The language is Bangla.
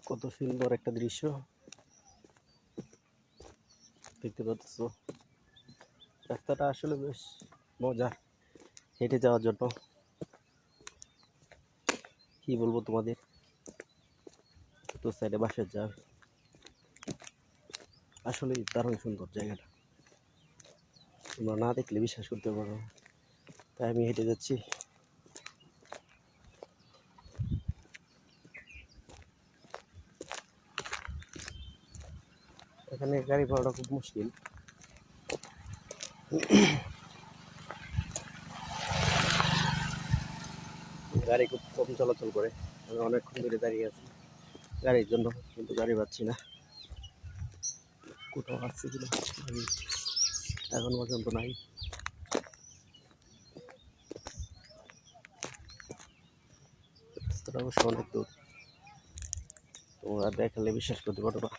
কত সুন্দর একটা দৃশ্য দেখতে পাচ্ছ। রাস্তাটা আসলে বেশ মজা হেঁটে যাওয়ার জন্য। কি বলবো তোমাদের, তো সাইডে বাসের যার আসলে দারুণ সুন্দর জায়গাটা, তোমরা না দেখলে বিশ্বাস করতে পারো। তাই আমি হেঁটে যাচ্ছি। এখানে গাড়ি পাওয়াটা খুব মুশকিল। গাড়ি খুব কম চলাচল করে। আমি অনেকক্ষণ ধরে দাঁড়িয়ে আছি গাড়ির জন্য, কিন্তু গাড়ি পাচ্ছি না। কোথাও আসছে কিনা গাড়ি এখন পর্যন্ত নাই। রাস্তাটা অবশ্য অনেক দূর, তোমরা দেখালে বিশ্বাস করতে পারো না।